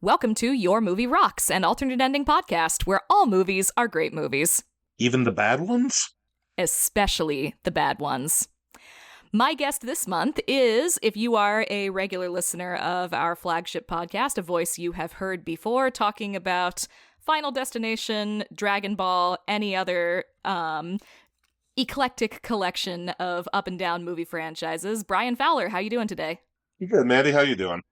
Welcome to Your Movie Rocks, an alternate ending podcast where all movies are great movies. Even the bad ones? Especially the bad ones. My guest this month is, if you are a regular listener of our flagship podcast, a voice you have heard before talking about Final Destination, Dragon Ball, any other eclectic collection of up and down movie franchises. Brian Fowler, how you doing today? Good, Mandy. How you doing?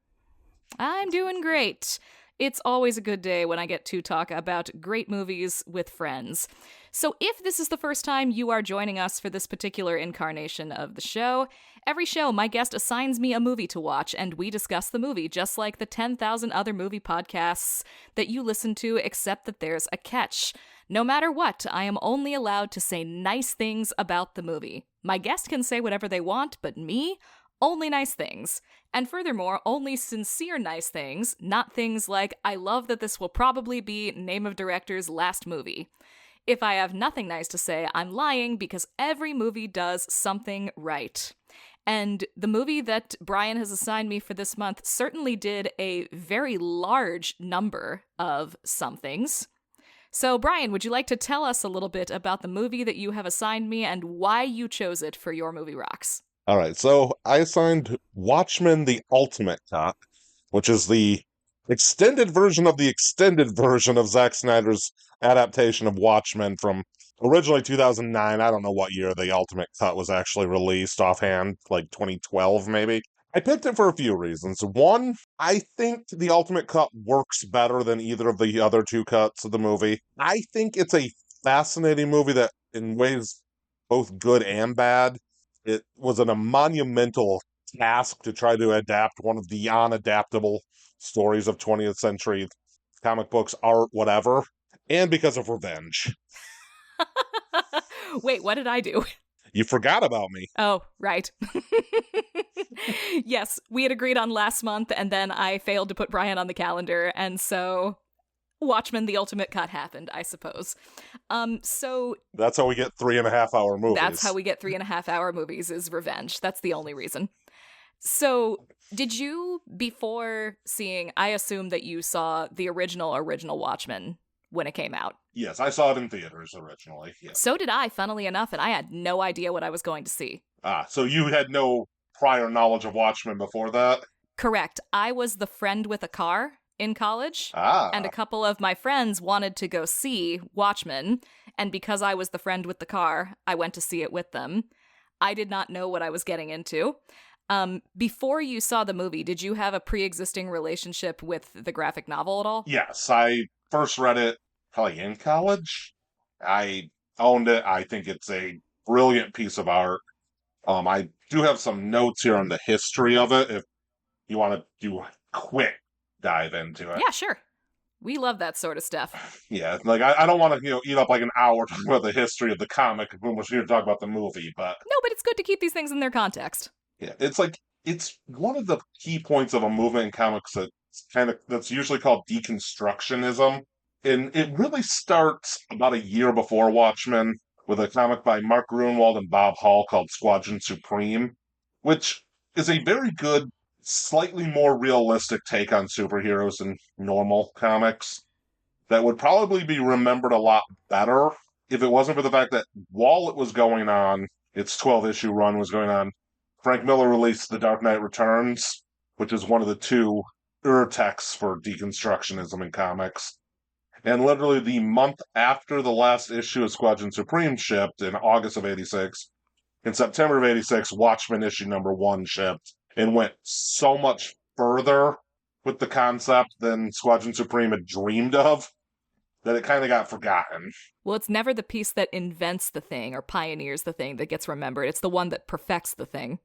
I'm doing great. It's always a good day when I get to talk about great movies with friends. So if this is the first time you are joining us for this particular incarnation of the show, every show my guest assigns me a movie to watch and we discuss the movie, just like the 10,000 other movie podcasts that you listen to, except that there's a catch. No matter what, I am only allowed to say nice things about the movie. My guest can say whatever they want, but me, only nice things. And furthermore, only sincere nice things, not things like, I love that this will probably be name of director's last movie. If I have nothing nice to say, I'm lying because every movie does something right. And the movie that Brian has assigned me for this month certainly did a very large number of somethings. So, Brian, would you like to tell us a little bit about the movie that you have assigned me and why you chose it for Your Movie Rocks? All right, so I assigned Watchmen the Ultimate Cut, which is the extended version of Zack Snyder's adaptation of Watchmen from originally 2009. I don't know what year the Ultimate Cut was actually released offhand, like 2012 maybe. I picked it for a few reasons. One, I think the Ultimate Cut works better than either of the other two cuts of the movie. I think it's a fascinating movie that, in ways both good and bad, it was a monumental task to try to adapt one of the unadaptable stories of 20th century comic books, art, whatever, and because of revenge. Wait, what did I do? You forgot about me. Oh, right. Yes, we had agreed on last month, and then I failed to put Brian on the calendar, and so Watchmen, the Ultimate Cut happened, I suppose. So that's how we get 3.5-hour movies. That's how we get 3.5-hour movies, is revenge. That's the only reason. So, did you, before seeing, I assume that you saw the original Watchmen when it came out? Yes, I saw it in theaters originally. Yes. So did I, funnily enough, and I had no idea what I was going to see. So you had no prior knowledge of Watchmen before that? Correct. I was the friend with a car in college, and a couple of my friends wanted to go see Watchmen, and because I was the friend with the car, I went to see it with them. I did not know what I was getting into. Before you saw the movie, did you have a pre-existing relationship with the graphic novel at all? Yes, I first read it probably in college. I owned it. I think it's a brilliant piece of art. I do have some notes here on the history of it if you want to do a quick dive into it. Yeah, sure. We love that sort of stuff. Yeah, like I don't want to eat up like an hour talking about the history of the comic when we're here to talk about the movie, but no, but it's good to keep these things in their context. Yeah, it's one of the key points of a movement in comics that's usually called deconstructionism, and it really starts about a year before Watchmen with a comic by Mark Gruenwald and Bob Hall called Squadron Supreme, which is a very good, slightly more realistic take on superheroes than normal comics that would probably be remembered a lot better if it wasn't for the fact that while it was going on, its 12-issue run was going on, Frank Miller released The Dark Knight Returns, which is one of the two texts for deconstructionism in comics. And literally the month after the last issue of Squadron Supreme shipped in August of 86, in September of 86, Watchmen issue number 1 shipped and went so much further with the concept than Squadron Supreme had dreamed of that it kind of got forgotten. Well, it's never the piece that invents the thing or pioneers the thing that gets remembered. It's the one that perfects the thing.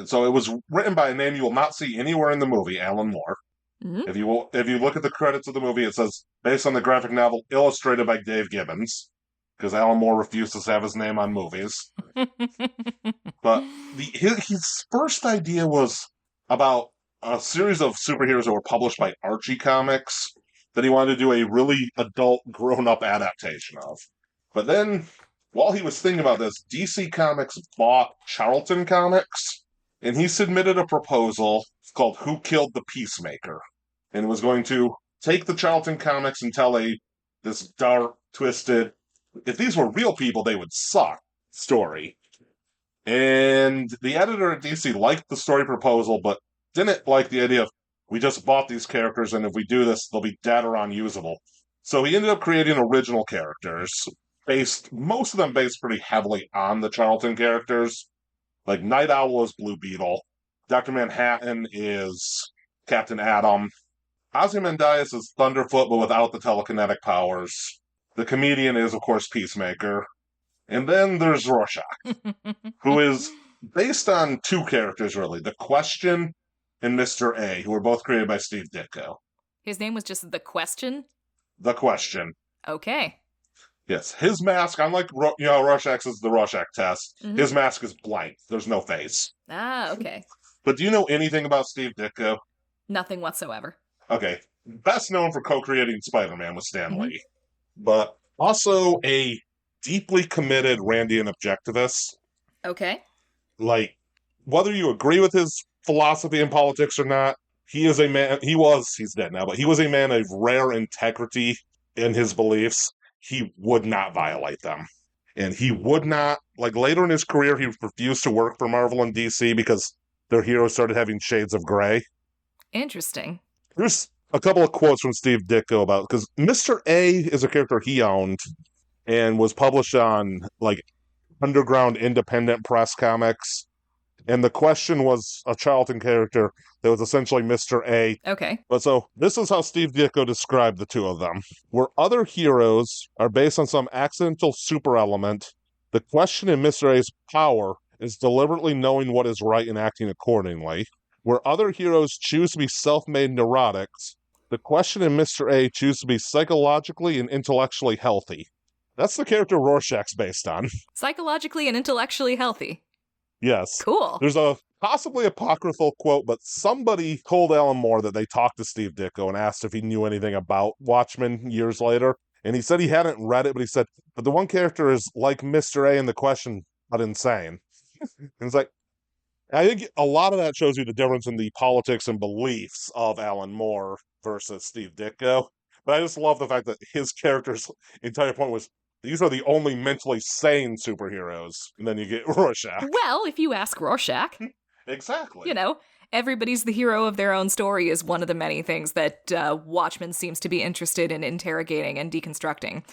So it was written by a name you will not see anywhere in the movie, Alan Moore. Mm-hmm. If you look at the credits of the movie, it says, based on the graphic novel illustrated by Dave Gibbons, because Alan Moore refuses to have his name on movies. But his first idea was about a series of superheroes that were published by Archie Comics that he wanted to do a really adult, grown-up adaptation of. But then, while he was thinking about this, DC Comics bought Charlton Comics, and he submitted a proposal called Who Killed the Peacemaker? and was going to take the Charlton comics and tell this dark, twisted, if these were real people, they would suck story. And the editor at DC liked the story proposal, but didn't like the idea of, we just bought these characters, and if we do this, they'll be dead or unusable. So he ended up creating original characters, most of them based pretty heavily on the Charlton characters. Like Night Owl is Blue Beetle, Dr. Manhattan is Captain Atom, Ozymandias is Thunderfoot, but without the telekinetic powers. The comedian is, of course, Peacemaker. And then there's Rorschach, who is based on two characters, really. The Question and Mr. A, who were both created by Steve Ditko. His name was just The Question? The Question. Okay. Yes, his mask, unlike Rorschach's is the Rorschach test, his mask is blank. There's no face. Ah, okay. But do you know anything about Steve Ditko? Nothing whatsoever. Okay. Best known for co-creating Spider-Man with Stan Lee. But also a deeply committed Randian objectivist. Okay. Like, whether you agree with his philosophy in politics or not, he's dead now, but he was a man of rare integrity in his beliefs. He would not violate them. And he would not, like later in his career, he refused to work for Marvel and DC because their heroes started having shades of gray. Interesting. There's a couple of quotes from Steve Ditko about, because Mr. A is a character he owned and was published on like underground independent press comics. And The Question was a Charlton character that was essentially Mr. A. Okay. But so, this is how Steve Ditko described the two of them. Where other heroes are based on some accidental super element, The Question in Mr. A's power is deliberately knowing what is right and acting accordingly. Where other heroes choose to be self-made neurotics, The Question in Mr. A choose to be psychologically and intellectually healthy. That's the character Rorschach's based on. Psychologically and intellectually healthy. Yes. Cool. There's a possibly apocryphal quote, but somebody told Alan Moore that they talked to Steve Ditko and asked if he knew anything about Watchmen years later. And he said he hadn't read it, but he said, but the one character is like Mr. A in The Question, but insane. And it's like, I think a lot of that shows you the difference in the politics and beliefs of Alan Moore versus Steve Ditko. But I just love the fact that his character's entire point was, these are the only mentally sane superheroes. And then you get Rorschach. Well, if you ask Rorschach. Exactly. You know, everybody's the hero of their own story is one of the many things that Watchmen seems to be interested in interrogating and deconstructing.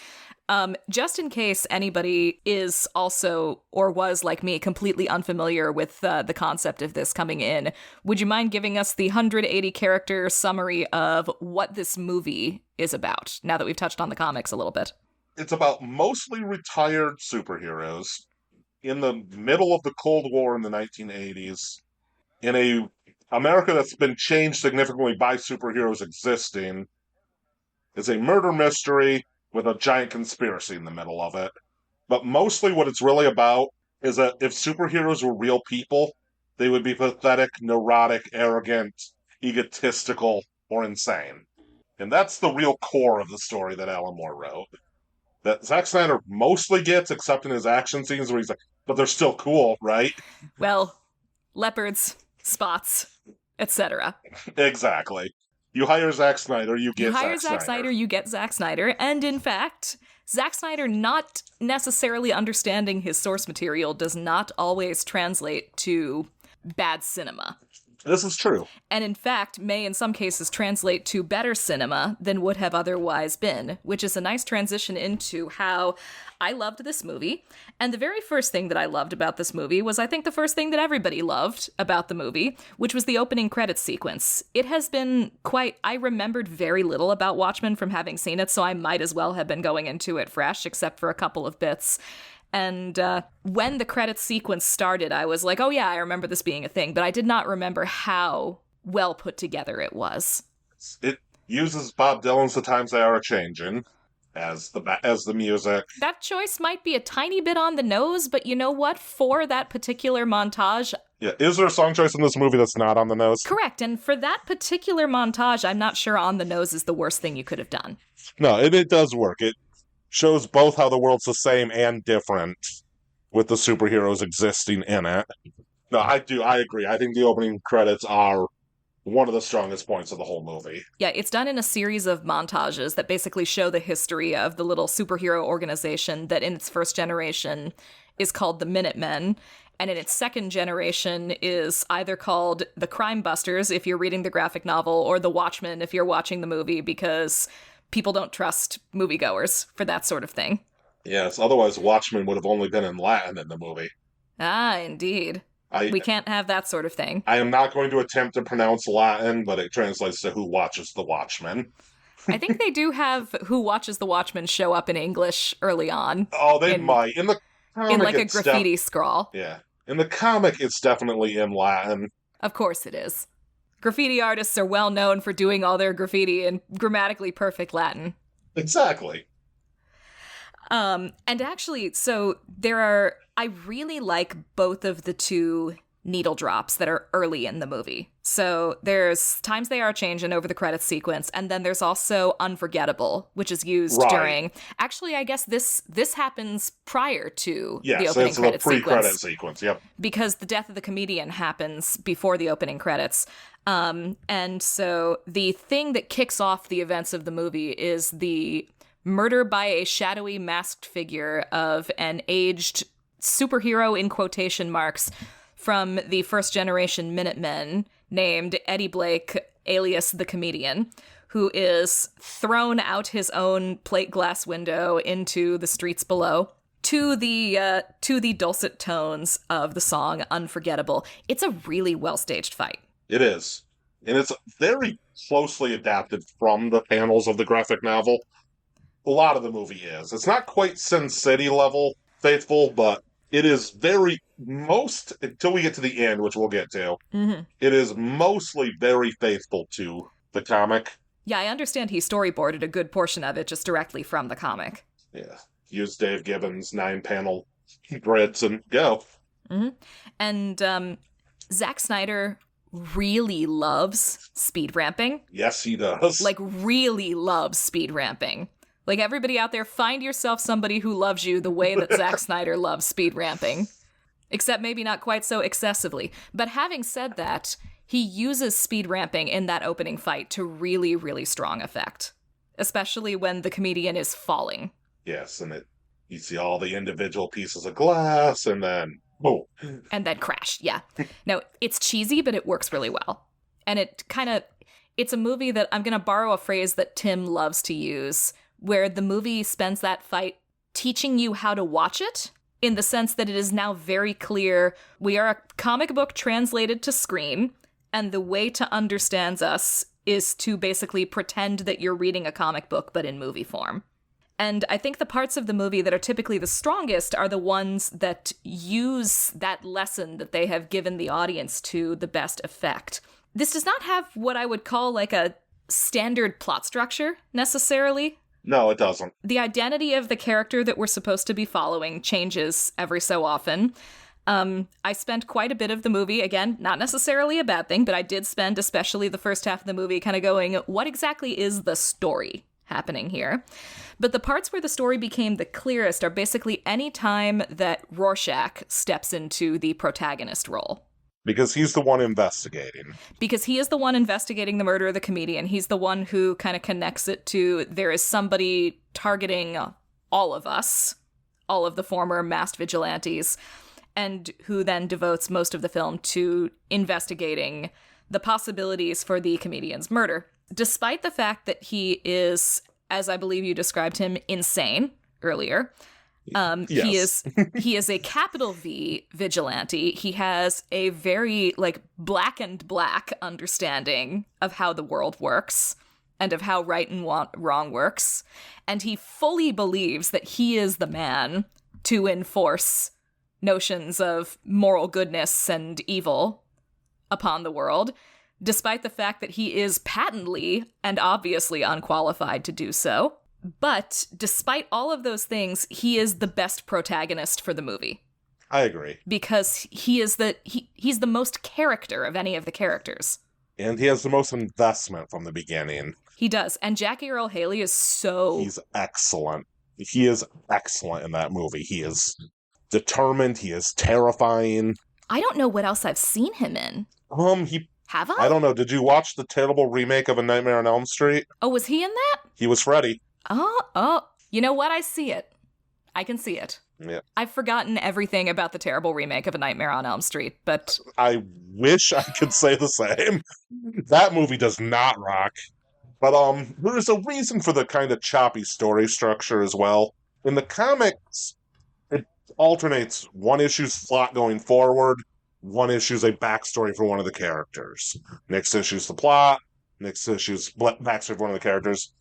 Just in case anybody is also, or was like me, completely unfamiliar with the concept of this coming in, would you mind giving us the 180-character summary of what this movie is about, now that we've touched on the comics a little bit? It's about mostly retired superheroes in the middle of the Cold War in the 1980s, in a America that's been changed significantly by superheroes existing. It's a murder mystery with a giant conspiracy in the middle of it. But mostly what it's really about is that if superheroes were real people, they would be pathetic, neurotic, arrogant, egotistical, or insane. And that's the real core of the story that Alan Moore wrote. That Zack Snyder mostly gets, except in his action scenes where he's like, but they're still cool, right? Well, leopards, spots, etc. Exactly. You hire Zack Snyder, you get Zack Snyder. You hire Zack Snyder, you get Zack Snyder. And in fact, Zack Snyder not necessarily understanding his source material does not always translate to bad cinema. This is true. And in fact, may in some cases translate to better cinema than would have otherwise been, which is a nice transition into how I loved this movie. And the very first thing that I loved about this movie was, I think, the first thing that everybody loved about the movie, which was the opening credits sequence. It has been I remembered very little about Watchmen from having seen it, so I might as well have been going into it fresh, except for a couple of bits. And when the credits sequence started, I was like, oh yeah, I remember this being a thing, but I did not remember how well put together it was. It uses Bob Dylan's The Times They Are A-Changin' as the music. That choice might be a tiny bit on the nose, but you know what? For that particular montage... Yeah, is there a song choice in this movie that's not on the nose? Correct, and for that particular montage, I'm not sure on the nose is the worst thing you could have done. No, it does work. It shows both how the world's the same and different with the superheroes existing in it. No, I agree. I think the opening credits are one of the strongest points of the whole movie. Yeah, it's done in a series of montages that basically show the history of the little superhero organization that in its first generation is called the Minutemen, and in its second generation is either called the Crime Busters if you're reading the graphic novel, or the Watchmen if you're watching the movie, because people don't trust moviegoers for that sort of thing. Yes, otherwise Watchmen would have only been in Latin in the movie. Ah, indeed. We can't have that sort of thing. I am not going to attempt to pronounce Latin, but it translates to Who Watches the Watchmen. I think they do have Who Watches the Watchmen show up in English early on. Oh, they might. In the comic, in like a graffiti scrawl. Yeah. In the comic, it's definitely in Latin. Of course it is. Graffiti artists are well known for doing all their graffiti in grammatically perfect Latin. Exactly. And actually, so I really like both of the two needle drops that are early in the movie. So there's Times They Are Changing over the credits sequence, and then there's also Unforgettable, which is used during. Actually, I guess this happens prior to the opening credits sequence. the pre-credit sequence. Yep. Because the death of the comedian happens before the opening credits. And so the thing that kicks off the events of the movie is the murder by a shadowy masked figure of an aged superhero in quotation marks from the first generation Minutemen named Eddie Blake, alias the comedian, who is thrown out his own plate glass window into the streets below to the dulcet tones of the song Unforgettable. It's a really well-staged fight. It is. And it's very closely adapted from the panels of the graphic novel. A lot of the movie is. It's not quite Sin City level faithful, but it is until we get to the end, which we'll get to, It is mostly very faithful to the comic. Yeah, I understand he storyboarded a good portion of it just directly from the comic. Yeah. Use Dave Gibbons' 9-panel grids and go. Mm-hmm. And Zack Snyder really loves speed ramping. Yes, he does. Like, really loves speed ramping. Like, everybody out there, find yourself somebody who loves you the way that Zack Snyder loves speed ramping. Except maybe not quite so excessively. But having said that, he uses speed ramping in that opening fight to really, really strong effect. Especially when the comedian is falling. Yes, and you see all the individual pieces of glass, and then boom. And then crash, yeah. No, it's cheesy, but it works really well. And it's a movie that I'm going to borrow a phrase that Tim loves to use, where the movie spends that fight teaching you how to watch it, in the sense that it is now very clear we are a comic book translated to screen, and the way to understand us is to basically pretend that you're reading a comic book, but in movie form. And I think the parts of the movie that are typically the strongest are the ones that use that lesson that they have given the audience to the best effect. This does not have what I would call like a standard plot structure, necessarily. No, it doesn't. The identity of the character that we're supposed to be following changes every so often. I spent quite a bit of the movie, again, not necessarily a bad thing, but I did spend especially the first half of the movie kind of going, what exactly is the story happening here? But the parts where the story became the clearest are basically any time that Rorschach steps into the protagonist role. Because he's the one investigating. Because he is the one investigating the murder of the comedian. He's the one who kind of connects it to there is somebody targeting all of us, all of the former masked vigilantes, and who then devotes most of the film to investigating the possibilities for the comedian's murder. Despite the fact that he is, as I believe you described him, insane earlier, yes. he is a capital V vigilante. He has a very black and black understanding of how the world works and of how right and wrong works. And he fully believes that he is the man to enforce notions of moral goodness and evil upon the world, despite the fact that he is patently and obviously unqualified to do so. But despite all of those things, he is the best protagonist for the movie. I agree. Because he's the most character of any of the characters. And he has the most investment from the beginning. He does. And Jackie Earle Haley is so... He's excellent. He is excellent in that movie. He is determined. He is terrifying. I don't know what else I've seen him in. Have I? I don't know. Did you watch the terrible remake of A Nightmare on Elm Street? Oh, was he in that? He was Freddy. Oh. You know what? I see it. I can see it. Yeah. I've forgotten everything about the terrible remake of A Nightmare on Elm Street, but... I wish I could say the same. That movie does not rock. But there is a reason for the kind of choppy story structure as well. In the comics, it alternates one issue's plot going forward, one issue's a backstory for one of the characters. Next issue's the plot, next issue's backstory for one of the characters.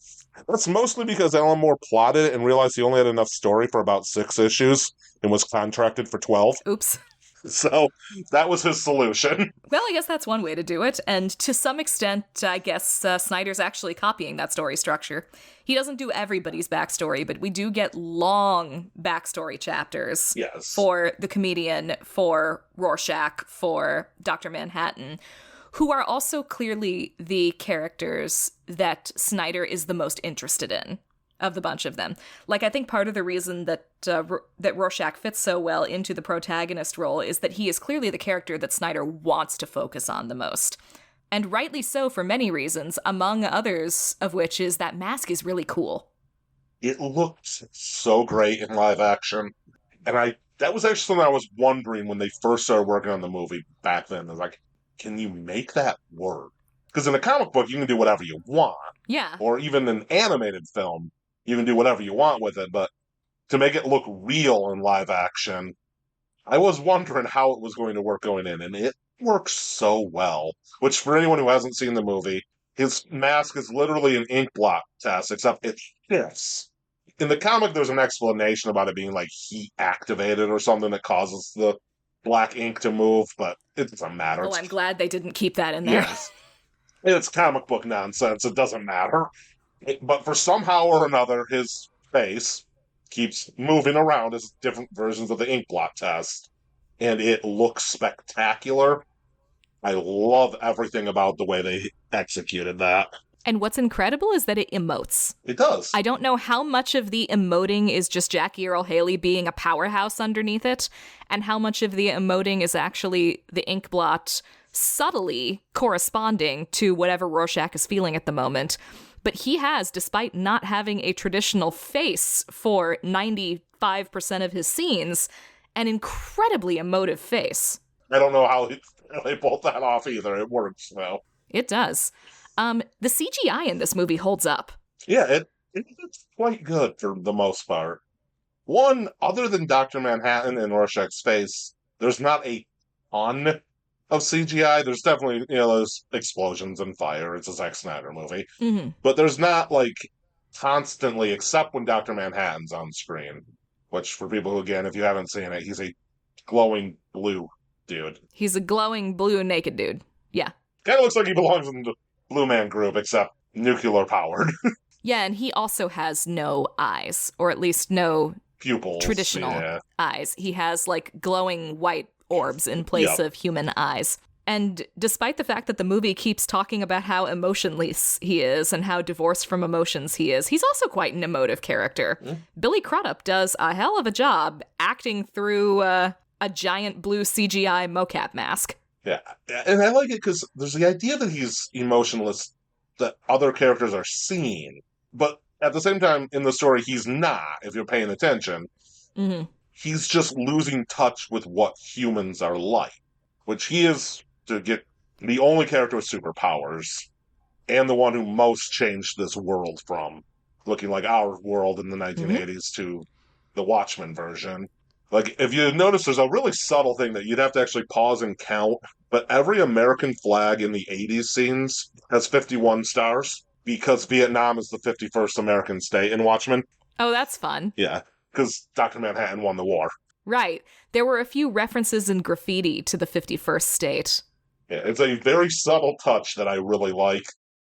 That's mostly because Alan Moore plotted it and realized he only had enough story for about 6 issues and was contracted for 12. Oops. So that was his solution. Well, I guess that's one way to do it. And to some extent, I guess Snyder's actually copying that story structure. He doesn't do everybody's backstory, but we do get long backstory chapters for the comedian, for Rorschach, for Dr. Manhattan, who are also clearly the characters that Snyder is the most interested in of the bunch of them. Like, I think part of the reason that that Rorschach fits so well into the protagonist role is that he is clearly the character that Snyder wants to focus on the most. And rightly so for many reasons, among others of which is that mask is really cool. It looked so great in live action. And that was actually something I was wondering when they first started working on the movie back then. I was like, can you make that work? Because in a comic book, you can do whatever you want. Yeah. Or even an animated film, you can do whatever you want with it. But to make it look real in live action, I was wondering how it was going to work going in. And it works so well. Which, for anyone who hasn't seen the movie, his mask is literally an ink blot test, except it shifts. In the comic, there's an explanation about it being like heat activated or something that causes the black ink to move, but it doesn't matter. Oh, I'm glad they didn't keep that in there. Yes. It's comic book nonsense. It doesn't matter. But for somehow or another, his face keeps moving around as different versions of the ink blot test. And it looks spectacular. I love everything about the way they executed that. And what's incredible is that it emotes. It does. I don't know how much of the emoting is just Jackie Earle Haley being a powerhouse underneath it, and how much of the emoting is actually the ink blot subtly corresponding to whatever Rorschach is feeling at the moment. But he has, despite not having a traditional face for 95% of his scenes, an incredibly emotive face. I don't know how they pulled that off either. It works, though. It does. The CGI in this movie holds up. Yeah, it's quite good for the most part. One, other than Dr. Manhattan and Rorschach's face, there's not a ton of CGI. There's definitely, those explosions and fire. It's a Zack Snyder movie. Mm-hmm. But there's not, constantly, except when Dr. Manhattan's on screen. Which, for people who, again, if you haven't seen it, he's a glowing blue dude. He's a glowing blue naked dude. Yeah. Kind of looks like he belongs in the Blue Man Group, except nuclear powered. Yeah, and he also has no eyes, or at least no pupils. Traditional eyes. He has glowing white orbs in place of human eyes. And despite the fact that the movie keeps talking about how emotionless he is and how divorced from emotions he is, he's also quite an emotive character. Mm. Billy Crudup does a hell of a job acting through a giant blue CGI mocap mask. Yeah, and I like it because there's the idea that he's emotionless that other characters are seeing, but at the same time, in the story, he's not, if you're paying attention. Mm-hmm. He's just losing touch with what humans are like, which he is, to get the only character with superpowers, and the one who most changed this world from looking like our world in the 1980s to the Watchmen version. If you notice, there's a really subtle thing that you'd have to actually pause and count, but every American flag in the 80s scenes has 51 stars, because Vietnam is the 51st American state in Watchmen. Oh, that's fun. Yeah, because Dr. Manhattan won the war. Right. There were a few references in graffiti to the 51st state. Yeah, it's a very subtle touch that I really like,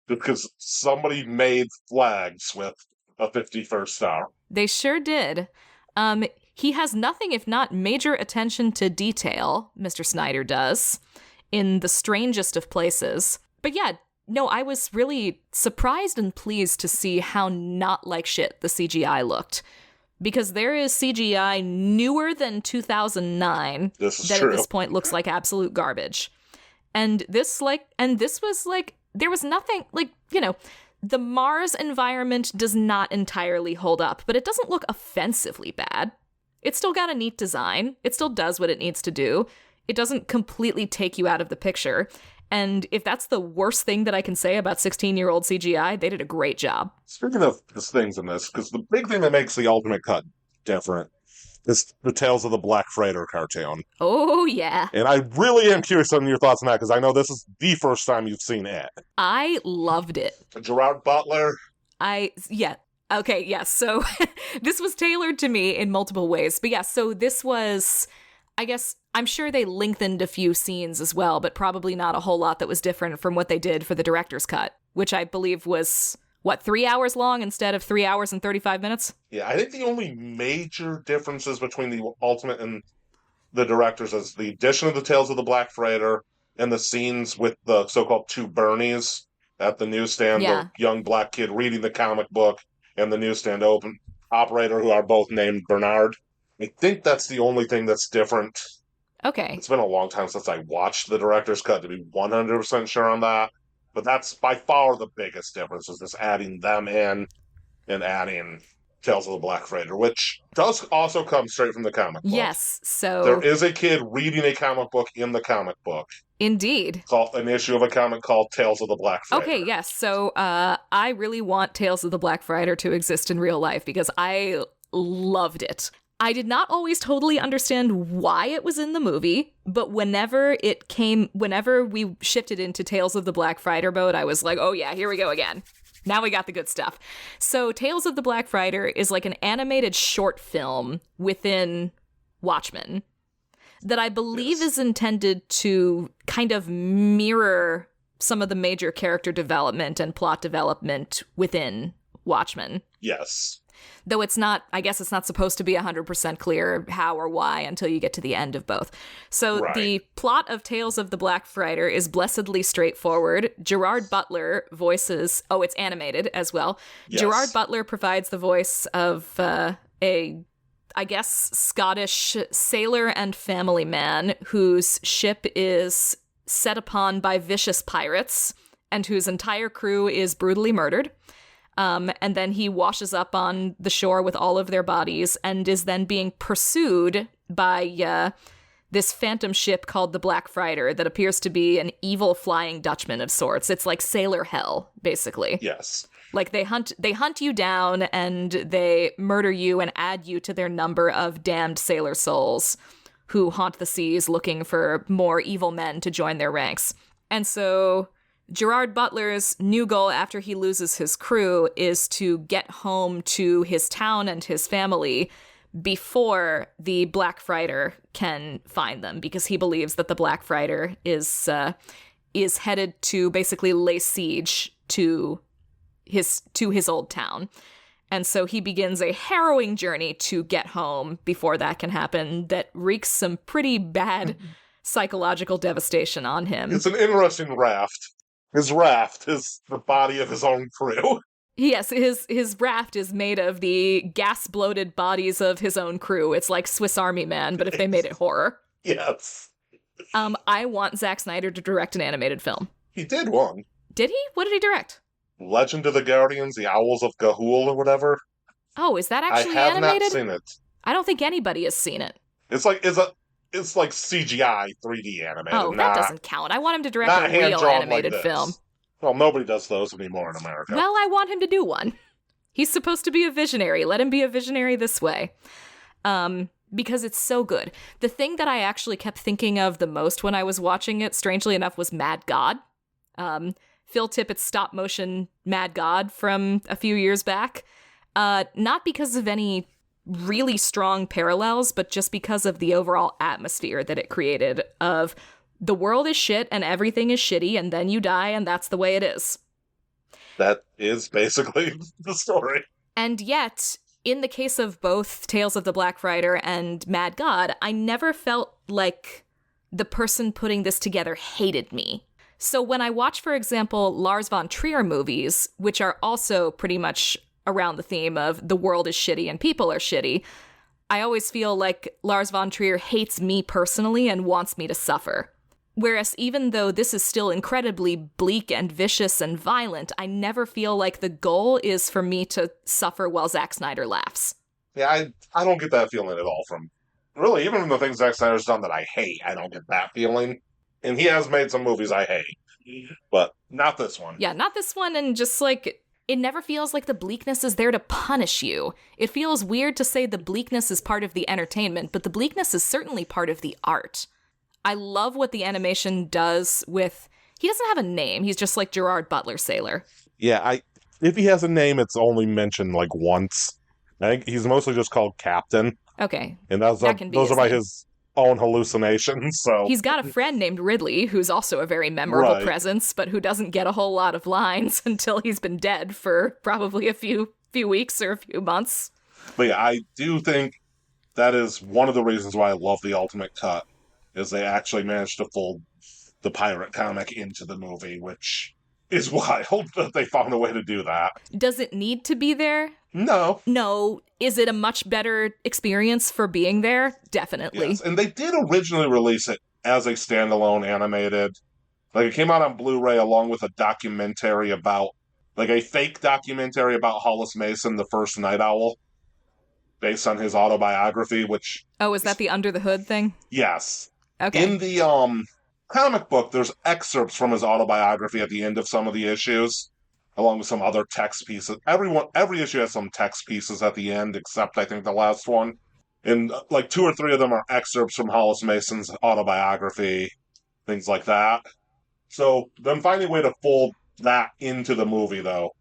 because somebody made flags with a 51st star. They sure did. He has nothing if not major attention to detail, Mr. Snyder does, in the strangest of places. But yeah, no, I was really surprised and pleased to see how not like shit the CGI looked. Because there is CGI newer than 2009 that at this point looks like absolute garbage. And this was like, there was nothing, like, you know, the Mars environment does not entirely hold up, but it doesn't look offensively bad. It's still got a neat design. It still does what it needs to do. It doesn't completely take you out of the picture. And if that's the worst thing that I can say about 16-year-old CGI, they did a great job. Speaking of the things in this, because the big thing that makes the Ultimate Cut different is the Tales of the Black Freighter cartoon. Oh, yeah. And I really am curious on your thoughts on that, because I know this is the first time you've seen it. I loved it. Gerard Butler. Yeah. Okay, yes. So this was tailored to me in multiple ways. But yeah, so this was, I guess, I'm sure they lengthened a few scenes as well, but probably not a whole lot that was different from what they did for the director's cut, which I believe was, 3 hours long instead of 3 hours and 35 minutes? Yeah, I think the only major differences between the Ultimate and the director's is the addition of the Tales of the Black Freighter and the scenes with the so-called two Bernies at the newsstand, Yeah. the young black kid reading the comic book and the newsstand operator, who are both named Bernard. I think that's the only thing that's different. Okay. It's been a long time since I watched the director's cut to be 100% sure on that. But that's by far the biggest difference, is this adding them in and adding Tales of the Black Freighter, which does also come straight from the comic book. Yes, so... There is a kid reading a comic book in the comic book. Indeed. Called an issue of a comic called Tales of the Black Freighter. Okay, yes. So I really want Tales of the Black Freighter to exist in real life because I loved it. I did not always totally understand why it was in the movie, but whenever we shifted into Tales of the Black Freighter mode, I was like, oh yeah, here we go again. Now we got the good stuff. So Tales of the Black Freighter is like an animated short film within Watchmen that I believe is intended to kind of mirror some of the major character development and plot development within Watchmen. Yes. Though I guess it's not supposed to be 100% clear how or why until you get to the end of both. So The plot of Tales of the Black Freighter is blessedly straightforward. Gerard Butler voices, it's animated as well. Yes. Gerard Butler provides the voice of I guess, Scottish sailor and family man whose ship is set upon by vicious pirates and whose entire crew is brutally murdered. And then he washes up on the shore with all of their bodies and is then being pursued by this phantom ship called the Black Freighter that appears to be an evil Flying Dutchman of sorts. It's like sailor hell, basically. Yes. Like they hunt you down and they murder you and add you to their number of damned sailor souls who haunt the seas looking for more evil men to join their ranks. And so Gerard Butler's new goal after he loses his crew is to get home to his town and his family before the Black Freighter can find them, because he believes that the Black Freighter is headed to basically lay siege to his old town. And so he begins a harrowing journey to get home before that can happen that wreaks some pretty bad psychological devastation on him. It's an interesting raft. His raft is the body of his own crew. Yes, his raft is made of the gas-bloated bodies of his own crew. It's like Swiss Army Man, but if they made it horror. Yes. I want Zack Snyder to direct an animated film. He did one. Did he? What did he direct? Legend of the Guardians, the Owls of Ga'Hoole or whatever. Oh, is that actually animated? I have animated? not seen it. I don't think anybody has seen it. It's like CGI 3D animated. Oh, that doesn't count. I want him to direct a real animated film. Well, nobody does those anymore in America. Well, I want him to do one. He's supposed to be a visionary. Let him be a visionary this way. Because it's so good. The thing that I actually kept thinking of the most when I was watching it, strangely enough, was Mad God. Phil Tippett's stop-motion Mad God from a few years back. Not because of any really strong parallels, but just because of the overall atmosphere that it created of the world is shit and everything is shitty and then you die and that's the way it is. That is basically the story. And yet, in the case of both Tales of the Black Freighter and Mad God, I never felt like the person putting this together hated me. So when I watch, for example, Lars von Trier movies, which are also pretty much around the theme of the world is shitty and people are shitty, I always feel like Lars von Trier hates me personally and wants me to suffer. Whereas even though this is still incredibly bleak and vicious and violent, I never feel like the goal is for me to suffer while Zack Snyder laughs. Yeah, I don't get that feeling at all from, really, even from the things Zack Snyder's done that I hate, I don't get that feeling. And he has made some movies I hate, but not this one. Yeah, not this one, and just like, it never feels like the bleakness is there to punish you. It feels weird to say the bleakness is part of the entertainment, but the bleakness is certainly part of the art. I love what the animation does with... He doesn't have a name. He's just like Gerard Butler Sailor. Yeah, if he has a name, it's only mentioned like once. I think he's mostly just called Captain. Okay. And those are by his own hallucinations, so... He's got a friend named Ridley, who's also a very memorable presence, but who doesn't get a whole lot of lines until he's been dead for probably a few weeks or a few months. But yeah, I do think that is one of the reasons why I love the Ultimate Cut, is they actually managed to fold the pirate comic into the movie, which is wild that they found a way to do that. Does it need to be there? No. No. Is it a much better experience for being there? Definitely. Yes, and they did originally release it as a standalone animated. Like, it came out on Blu-ray along with a documentary about, like a fake documentary about Hollis Mason, the first Night Owl, based on his autobiography, which... Oh, is that the Under the Hood thing? Yes. Okay. In the comic book, there's excerpts from his autobiography at the end of some of the issues, along with some other text pieces. Every issue has some text pieces at the end, except I think the last one. And like 2 or 3 of them are excerpts from Hollis Mason's autobiography, things like that. So them finding a way to fold that into the movie, though.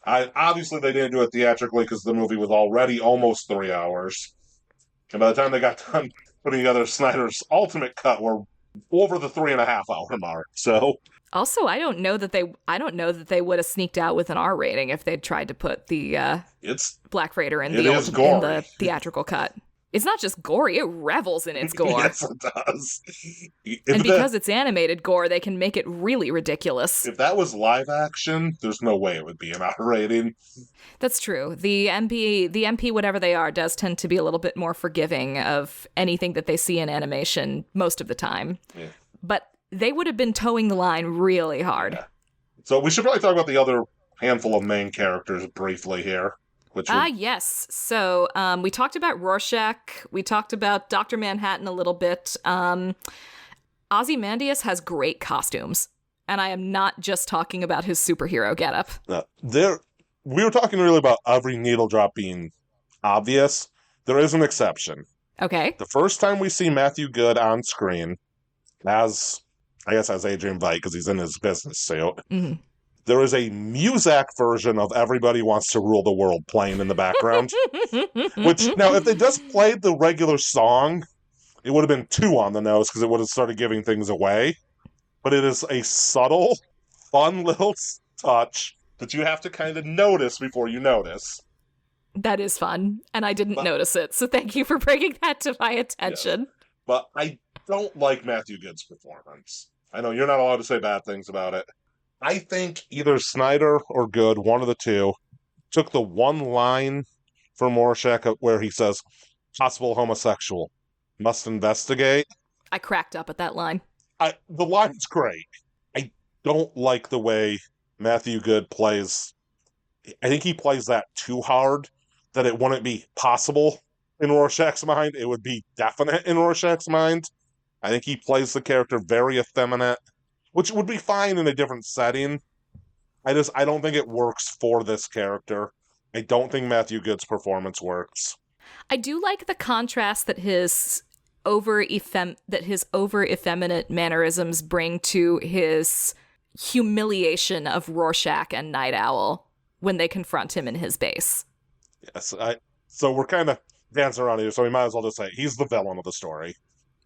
Obviously, they didn't do it theatrically because the movie was already almost 3 hours. And by the time they got done putting together Snyder's Ultimate Cut, we're over the 3.5-hour mark. So also, I don't know that they would have sneaked out with an R rating if they'd tried to put the Black Freighter in the theatrical cut. It's not just gory, it revels in its gore. Yes, it does. And because it's animated gore, they can make it really ridiculous. If that was live action, there's no way it would be an R rating. That's true. The MP, whatever they are, does tend to be a little bit more forgiving of anything that they see in animation most of the time. Yeah. But they would have been towing the line really hard. Yeah. So we should probably talk about the other handful of main characters briefly here. Yes. So we talked about Rorschach. We talked about Dr. Manhattan a little bit. Ozymandias has great costumes. And I am not just talking about his superhero getup. We were talking really about every needle drop being obvious. There is an exception. Okay. The first time we see Matthew Good on screen as Adrian Veidt, because he's in his business suit, there is a Muzak version of Everybody Wants to Rule the World playing in the background. Which, now, if they just played the regular song, it would have been too on the nose because it would have started giving things away. But it is a subtle, fun little touch that you have to kind of notice before you notice. That is fun, and I didn't notice it, so thank you for bringing that to my attention. Yes. But I don't like Matthew Good's performance. I know you're not allowed to say bad things about it. I think either Snyder or Good, one of the two, took the one line from Rorschach where he says, possible homosexual, must investigate. I cracked up at that line. The line's great. I don't like the way Matthew Good plays. I think he plays that too hard, that it wouldn't be possible in Rorschach's mind. It would be definite in Rorschach's mind. I think he plays the character very effeminate, which would be fine in a different setting. I don't think it works for this character. I don't think Matthew Good's performance works. I do like the contrast that his over-effeminate mannerisms bring to his humiliation of Rorschach and Night Owl when they confront him in his base. Yes, so we're kind of dancing around here, so we might as well just say he's the villain of the story.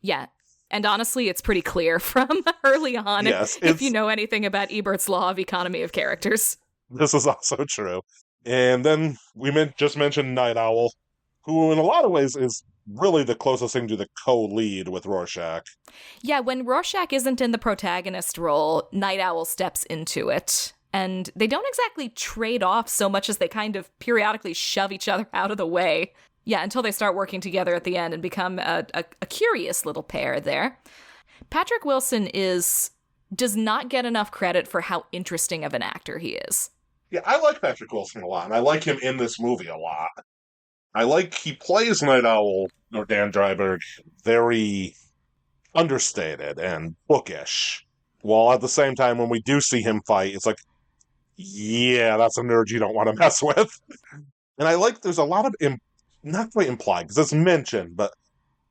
Yeah. And honestly, it's pretty clear from early on, yes, if you know anything about Ebert's law of economy of characters. This is also true. And then we just mentioned Night Owl, who in a lot of ways is really the closest thing to the co-lead with Rorschach. Yeah, when Rorschach isn't in the protagonist role, Night Owl steps into it. And they don't exactly trade off so much as they kind of periodically shove each other out of the way. Yeah, until they start working together at the end and become a curious little pair there. Patrick Wilson does not get enough credit for how interesting of an actor he is. Yeah, I like Patrick Wilson a lot, and I like him in this movie a lot. He plays Night Owl, or Dan Dryberg, very understated and bookish. While at the same time, when we do see him fight, it's like, yeah, that's a nerd you don't want to mess with. And I like there's a lot of, not quite implied, because it's mentioned, but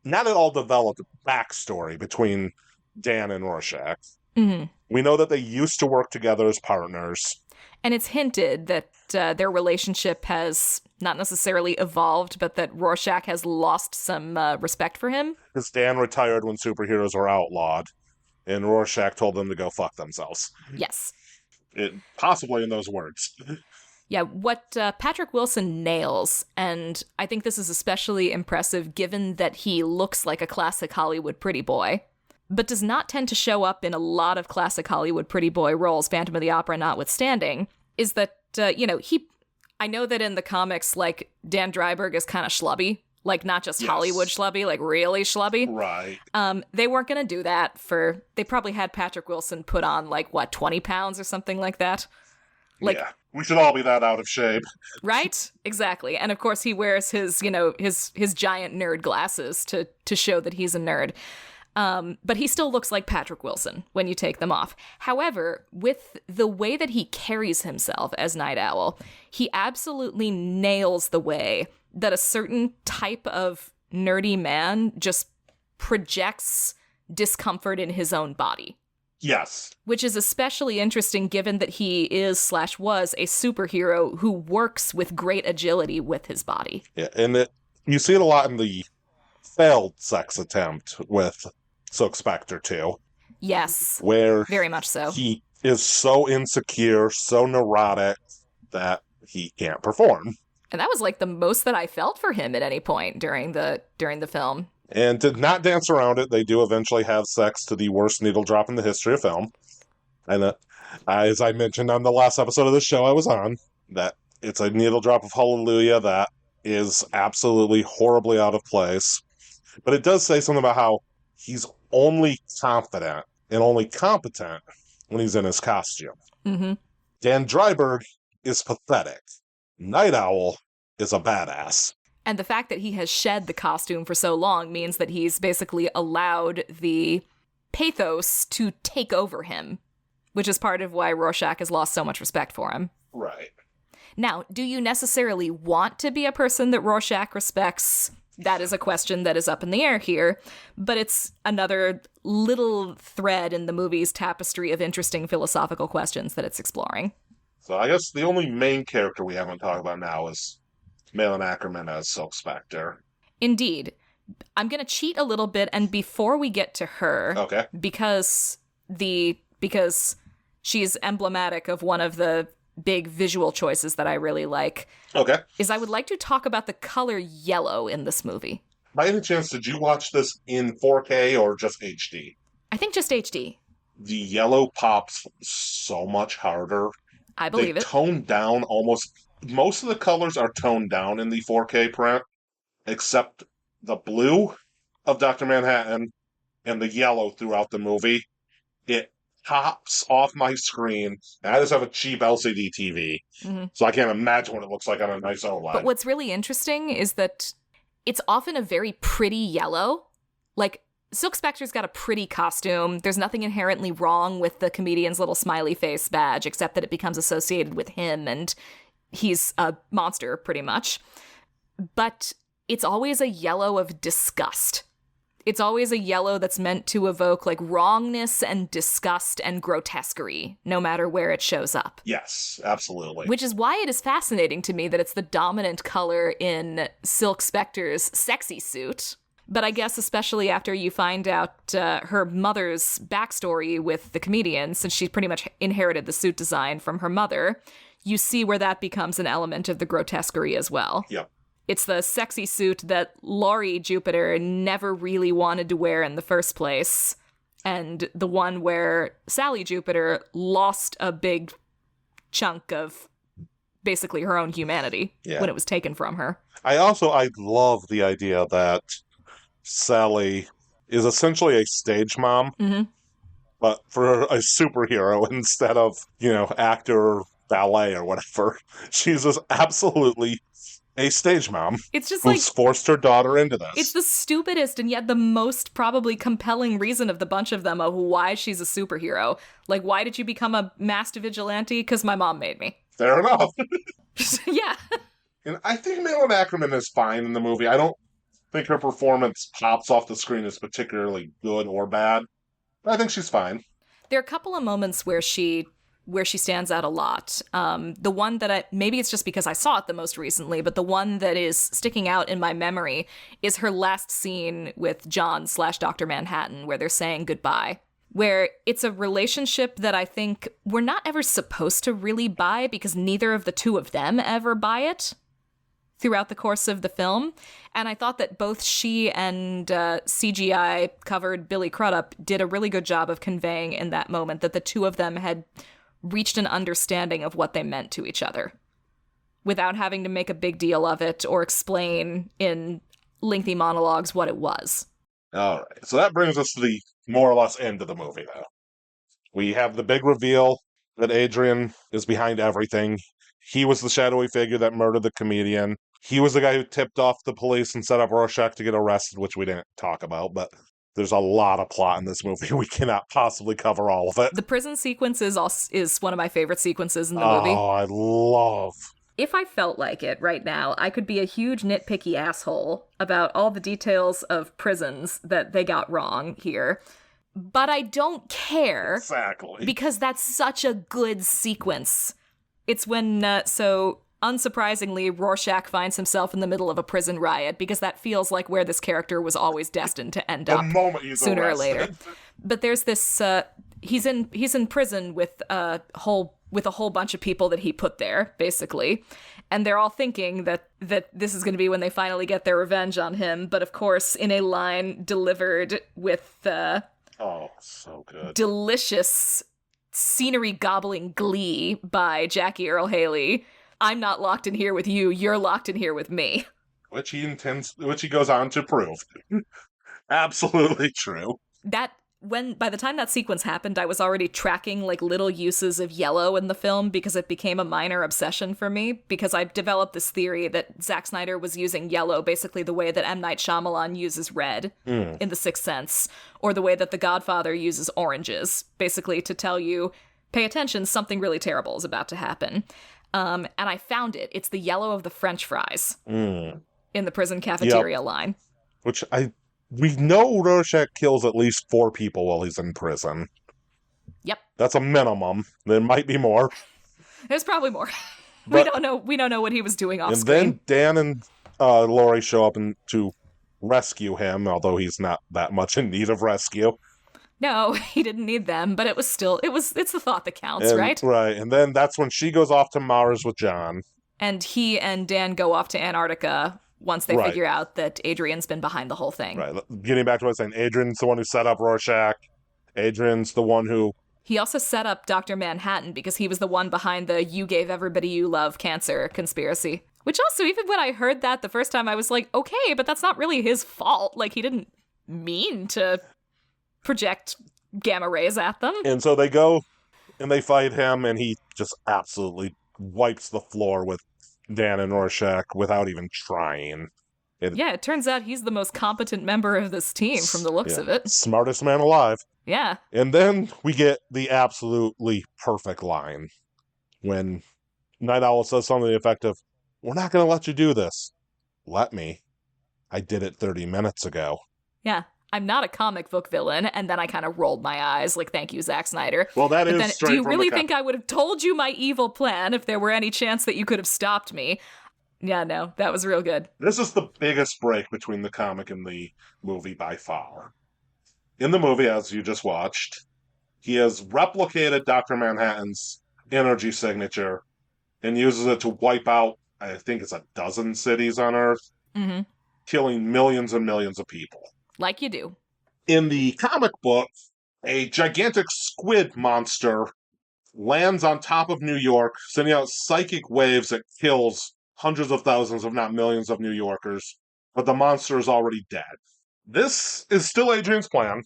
not at all developed backstory between Dan and Rorschach. Mm-hmm. We know that they used to work together as partners. And it's hinted that their relationship has not necessarily evolved, but that Rorschach has lost some respect for him. Because Dan retired when superheroes were outlawed, and Rorschach told them to go fuck themselves. Yes. Possibly in those words. Yeah, what Patrick Wilson nails, and I think this is especially impressive given that he looks like a classic Hollywood pretty boy, but does not tend to show up in a lot of classic Hollywood pretty boy roles, Phantom of the Opera notwithstanding, is that, I know that in the comics, like, Dan Dryberg is kind of schlubby, like, not just Hollywood schlubby, like, really schlubby. Right. They weren't going to do that they probably had Patrick Wilson put on, 20 pounds or something like that? Yeah, we should all be that out of shape. Right? Exactly. And of course he wears his giant nerd glasses to show that he's a nerd. But he still looks like Patrick Wilson when you take them off. However, with the way that he carries himself as Night Owl, he absolutely nails the way that a certain type of nerdy man just projects discomfort in his own body. Yes. Which is especially interesting given that he was a superhero who works with great agility with his body. Yeah, and you see it a lot in the failed sex attempt with Silk Spectre too. Yes. Where very much so. He is so insecure, so neurotic that he can't perform. And that was like the most that I felt for him at any point during the film. And to not dance around it, they do eventually have sex to the worst needle drop in the history of film. And as I mentioned on the last episode of the show I was on, that it's a needle drop of hallelujah that is absolutely horribly out of place. But it does say something about how he's only confident and only competent when he's in his costume. Mm-hmm. Dan Dryberg is pathetic. Night Owl is a badass. And the fact that he has shed the costume for so long means that he's basically allowed the pathos to take over him, which is part of why Rorschach has lost so much respect for him. Right. Now, do you necessarily want to be a person that Rorschach respects? That is a question that is up in the air here, but it's another little thread in the movie's tapestry of interesting philosophical questions that it's exploring. So I guess the only main character we haven't talked about now is Malin Ackerman as Silk Spectre. Indeed. I'm going to cheat a little bit, and before we get to her, okay, because she's emblematic of one of the big visual choices that I really like, okay, is I would like to talk about the color yellow in this movie. By any chance, did you watch this in 4K or just HD? I think just HD. The yellow pops so much harder. I believe it. Toned down most of the colors are toned down in the 4K print, except the blue of Dr. Manhattan and the yellow throughout the movie. It pops off my screen, and I just have a cheap LCD TV, so I can't imagine what it looks like on a nice OLED. But what's really interesting is that it's often a very pretty yellow. Like, Silk Spectre's got a pretty costume. There's nothing inherently wrong with the comedian's little smiley face badge, except that it becomes associated with him, and he's a monster, pretty much. But it's always a yellow of disgust. It's always a yellow that's meant to evoke, like, wrongness and disgust and grotesquerie, no matter where it shows up. Yes, absolutely. Which is why it is fascinating to me that it's the dominant color in Silk Spectre's sexy suit. But I guess especially after you find out her mother's backstory with the comedian, since she pretty much inherited the suit design from her mother, you see where that becomes an element of the grotesquerie as well. Yep. It's the sexy suit that Laurie Jupiter never really wanted to wear in the first place, and the one where Sally Jupiter lost a big chunk of basically her own humanity when it was taken from her. I love the idea that Sally is essentially a stage mom, but for a superhero instead of, actor, ballet, or whatever. She's just absolutely a stage mom It's just who's forced her daughter into it's this. the stupidest and yet the most probably compelling reason of the bunch of them of why she's a superhero. Like, why did you become a masked vigilante? Because my mom made me. Fair enough. Yeah. And I think Malin Ackerman is fine in the movie. I don't think her performance pops off the screen as particularly good or bad, but I think she's fine. There are a couple of moments where she stands out a lot. The one that maybe it's just because I saw it the most recently, but the one that is sticking out in my memory is her last scene with John/Dr. Manhattan, where they're saying goodbye. Where it's a relationship that I think we're not ever supposed to really buy because neither of the two of them ever buy it throughout the course of the film. And I thought that both she and CGI covered Billy Crudup did a really good job of conveying in that moment that the two of them had reached an understanding of what they meant to each other without having to make a big deal of it or explain in lengthy monologues what it was. All right. So that brings us to the more or less end of the movie, though. We have the big reveal that Adrian is behind everything. He was the shadowy figure that murdered the comedian. He was the guy who tipped off the police and set up Rorschach to get arrested, which we didn't talk about, but there's a lot of plot in this movie. We cannot possibly cover all of it. The prison sequence is one of my favorite sequences in the movie. Oh, I love. If I felt like it right now, I could be a huge nitpicky asshole about all the details of prisons that they got wrong here. But I don't care. Exactly. Because that's such a good sequence. It's when, unsurprisingly, Rorschach finds himself in the middle of a prison riot, because that feels like where this character was always destined to end up sooner or later. But there's this, he's in prison with a whole bunch of people that he put there, basically. And they're all thinking that this is going to be when they finally get their revenge on him. But of course, in a line delivered with oh, so good. delicious scenery gobbling glee by Jackie Earle Haley. I'm not locked in here with you, you're locked in here with me. Which he goes on to prove. Absolutely true. By the time that sequence happened, I was already tracking like little uses of yellow in the film because it became a minor obsession for me, because I've developed this theory that Zack Snyder was using yellow basically the way that M. Night Shyamalan uses red in The Sixth Sense, or the way that The Godfather uses oranges, basically to tell you, pay attention, something really terrible is about to happen. And I found it. It's the yellow of the French fries in the prison cafeteria line. Which we know Rorschach kills at least 4 people while he's in prison. Yep. That's a minimum. There might be more. There's probably more. We don't know what he was doing off screen. And then Dan and Laurie show up to rescue him, although he's not that much in need of rescue. No, he didn't need them, but it's the thought that counts, right? Right. And then that's when she goes off to Mars with John. And he and Dan go off to Antarctica once they figure out that Adrian's been behind the whole thing. Right. Getting back to what I was saying, Adrian's the one who set up Rorschach. Adrian's the one who... He also set up Dr. Manhattan because he was the one behind the "you gave everybody you love" cancer conspiracy. Which also, even when I heard that the first time, I was like, okay, but that's not really his fault. Like, he didn't mean to project gamma rays at them. And so they go and they fight him, and he just absolutely wipes the floor with Dan and Rorschach without even trying. It turns out he's the most competent member of this team from the looks of it. Smartest man alive. Yeah. And then we get the absolutely perfect line when Night Owl says something to the effect of, "We're not going to let you do this." "Let me. I did it 30 minutes ago." Yeah. I'm not a comic book villain, and then I kind of rolled my eyes, like, thank you, Zack Snyder. Well, that but is then, straight do you from really the think I would have told you my evil plan if there were any chance that you could have stopped me? Yeah, no, that was real good. This is the biggest break between the comic and the movie by far. In the movie, as you just watched, he has replicated Dr. Manhattan's energy signature and uses it to wipe out, I think it's 12 cities on Earth, killing millions and millions of people. Like you do. In the comic book, a gigantic squid monster lands on top of New York, sending out psychic waves that kills hundreds of thousands, if not millions, of New Yorkers. But the monster is already dead. This is still Adrian's plan.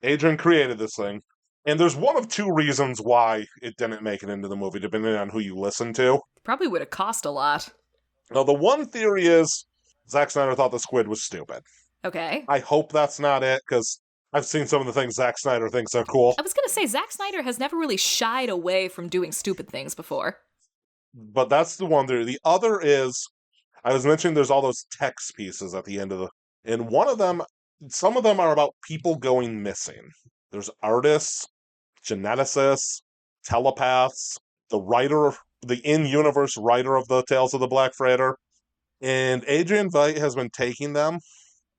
Adrian created this thing. And there's one of two reasons why it didn't make it into the movie, depending on who you listen to. Probably would have cost a lot. Now, the one theory is Zack Snyder thought the squid was stupid. Okay. I hope that's not it, because I've seen some of the things Zack Snyder thinks are cool. I was going to say, Zack Snyder has never really shied away from doing stupid things before. But that's the one theory. The other is, I was mentioning there's all those text pieces at the end of the... And one of them, some of them are about people going missing. There's artists, geneticists, telepaths, the writer, the in-universe writer of the Tales of the Black Freighter. And Adrian Veidt has been taking them,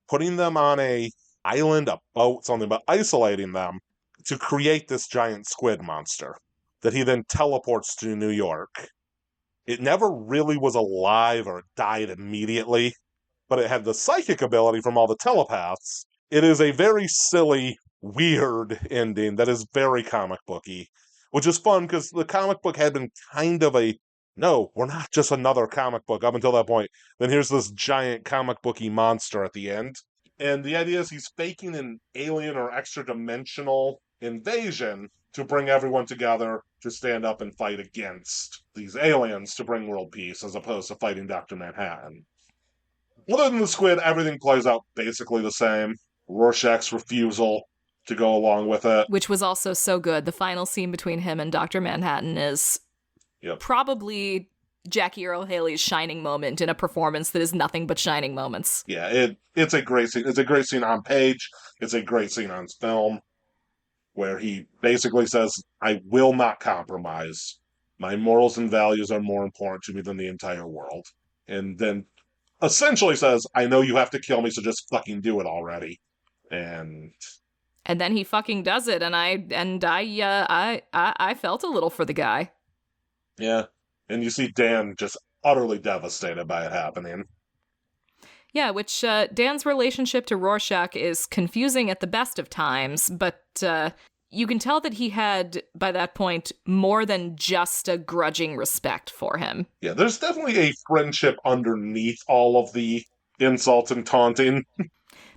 putting them on a island, a boat, something, but isolating them to create this giant squid monster that he then teleports to New York. It never really was alive or died immediately, but it had the psychic ability from all the telepaths. It is a very silly, weird ending that is very comic booky, which is fun because the comic book had been kind of a, no, we're not just another comic book up until that point. Then here's this giant comic booky monster at the end. And the idea is he's faking an alien or extra-dimensional invasion to bring everyone together to stand up and fight against these aliens to bring world peace, as opposed to fighting Dr. Manhattan. Other than the squid, everything plays out basically the same. Rorschach's refusal to go along with it. Which was also so good. The final scene between him and Dr. Manhattan is probably Jackie Earle Haley's shining moment in a performance that is nothing but shining moments. Yeah, it's a great scene. It's a great scene on page. It's a great scene on film, where he basically says, I will not compromise. My morals and values are more important to me than the entire world. And then essentially says, I know you have to kill me, so just fucking do it already. And then he fucking does it, and I felt a little for the guy. Yeah. And you see Dan just utterly devastated by it happening. Yeah, which Dan's relationship to Rorschach is confusing at the best of times, but you can tell that he had, by that point, more than just a grudging respect for him. Yeah, there's definitely a friendship underneath all of the insults and taunting.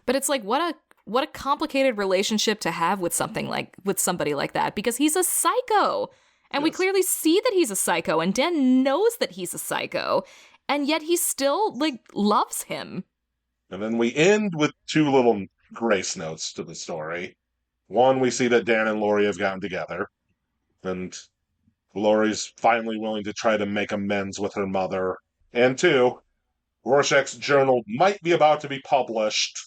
But it's like, what a complicated relationship to have with somebody like that, because he's a psycho. And we clearly see that he's a psycho, and Dan knows that he's a psycho, and yet he still, loves him. And then we end with two little grace notes to the story. One, we see that Dan and Laurie have gotten together, and Laurie's finally willing to try to make amends with her mother. And two, Rorschach's journal might be about to be published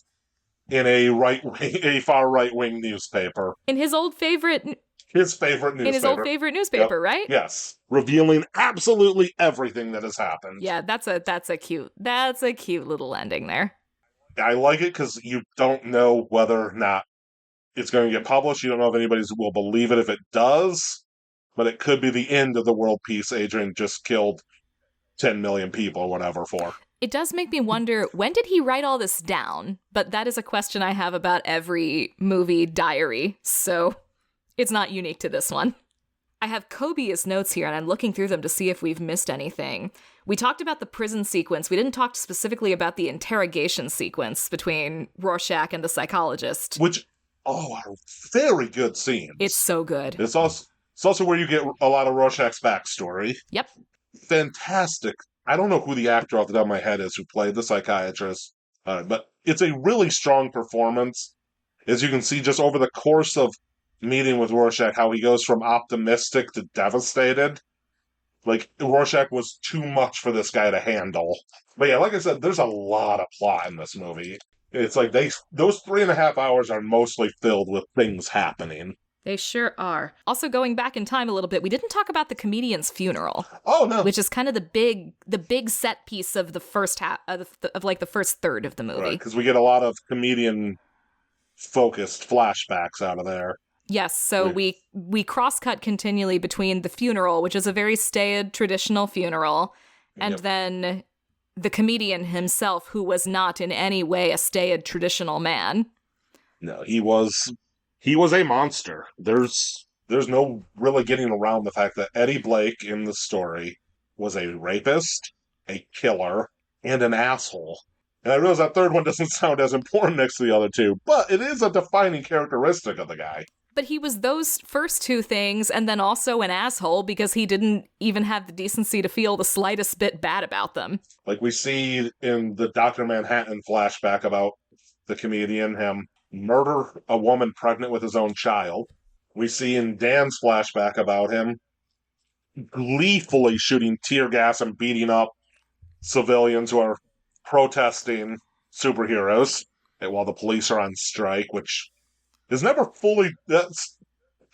in a far right-wing newspaper. In his old favorite... His favorite newspaper. In his old favorite newspaper, yep. Right? Yes. Revealing absolutely everything that has happened. Yeah, that's a cute little ending there. I like it because you don't know whether or not it's going to get published. You don't know if anybody will believe it if it does, but it could be the end of the world peace Adrian just killed 10 million people or whatever for. It does make me wonder, when did he write all this down? But that is a question I have about every movie diary, so it's not unique to this one. I have copious notes here, and I'm looking through them to see if we've missed anything. We talked about the prison sequence. We didn't talk specifically about the interrogation sequence between Rorschach and the psychologist. Which, are very good scenes. It's so good. It's also where you get a lot of Rorschach's backstory. Yep. Fantastic. I don't know who the actor off the top of my head is who played the psychiatrist, but it's a really strong performance. As you can see, just over the course of meeting with Rorschach, how he goes from optimistic to devastated. Rorschach was too much for this guy to handle. But yeah, like I said, there's a lot of plot in this movie. It's like those 3.5 hours are mostly filled with things happening. They sure are. Also, going back in time a little bit, we didn't talk about the comedian's funeral. Oh, no. Which is kind of the big set piece of the first half, of the first third of the movie. Right, because we get a lot of comedian-focused flashbacks out of there. Yes, so we cross-cut continually between the funeral, which is a very staid, traditional funeral, and then the comedian himself, who was not in any way a staid, traditional man. No, he was a monster. There's no really getting around the fact that Eddie Blake in the story was a rapist, a killer, and an asshole. And I realize that third one doesn't sound as important next to the other two, but it is a defining characteristic of the guy. But he was those first two things, and then also an asshole because he didn't even have the decency to feel the slightest bit bad about them. Like we see in the Dr. Manhattan flashback about the comedian, him murder a woman pregnant with his own child. We see in Dan's flashback about him gleefully shooting tear gas and beating up civilians who are protesting superheroes while the police are on strike, which is never fully, that's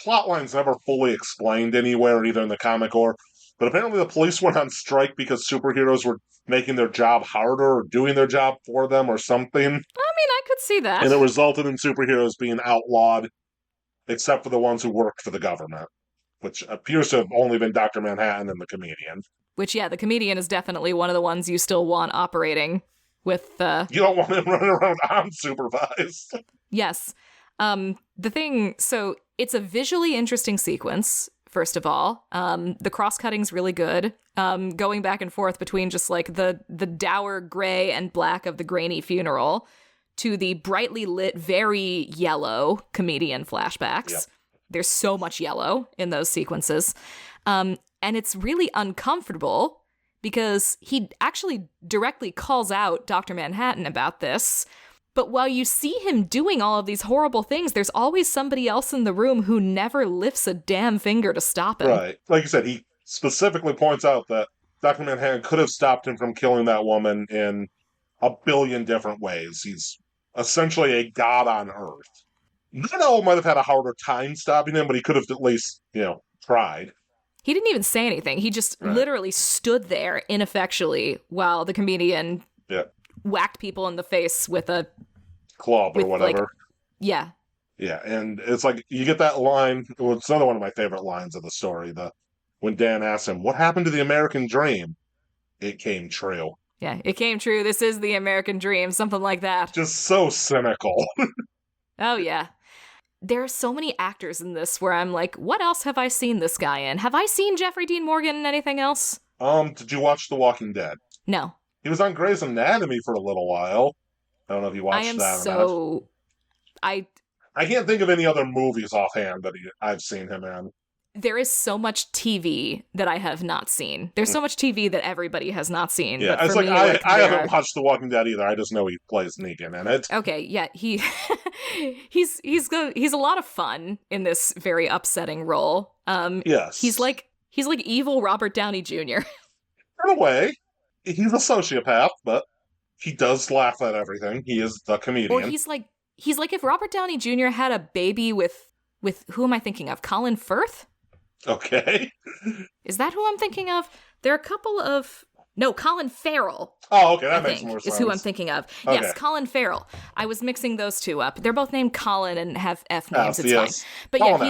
plotline's never fully explained anywhere, either in the comic but apparently the police went on strike because superheroes were making their job harder or doing their job for them or something. I mean, I could see that. And it resulted in superheroes being outlawed, except for the ones who worked for the government, which appears to have only been Dr. Manhattan and the comedian. Which, yeah, the comedian is definitely one of the ones you still want operating with... You don't want him running around unsupervised. Yes. The thing... So, it's a visually interesting sequence, first of all. The cross-cutting's really good. Going back and forth between just, like, the dour gray and black of the grainy funeral to the brightly lit, very yellow comedian flashbacks. Yep. There's so much yellow in those sequences. And it's really uncomfortable because he actually directly calls out Dr. Manhattan about this. But while you see him doing all of these horrible things, there's always somebody else in the room who never lifts a damn finger to stop him. Right. Like you said, he specifically points out that Dr. Manhattan could have stopped him from killing that woman in a billion different ways. He's essentially a god on Earth. Nano might have had a harder time stopping him, but he could have at least, tried. He didn't even say anything. He just literally stood there ineffectually while the comedian whacked people in the face with a club or whatever. Yeah. Yeah, and it's like, you get that line, it's another one of my favorite lines of the story, when Dan asks him, what happened to the American dream? It came true. Yeah, it came true. This is the American dream, something like that. Just so cynical. Oh, yeah. There are so many actors in this where I'm like, what else have I seen this guy in? Have I seen Jeffrey Dean Morgan in anything else? Did you watch The Walking Dead? No. He was on Grey's Anatomy for a little while. I don't know if you watched that or not. I can't think of any other movies offhand that I've seen him in. There is so much TV that I have not seen. There's so much TV that everybody has not seen. Yeah, but it's for like, me, I haven't watched The Walking Dead either. I just know he plays Negan in it. Okay, yeah, he's a lot of fun in this very upsetting role. Yes, he's like evil Robert Downey Jr. In a way, he's a sociopath, but he does laugh at everything. He is the comedian. Or he's like if Robert Downey Jr. had a baby with who am I thinking of? Colin Firth? Okay. Is that who I'm thinking of? There are a couple of... No, Colin Farrell. Oh, okay, that makes more sense. Is who I'm thinking of. Okay. Yes, Colin Farrell. I was mixing those two up. They're both named Colin and have F names. It's fine. But yeah,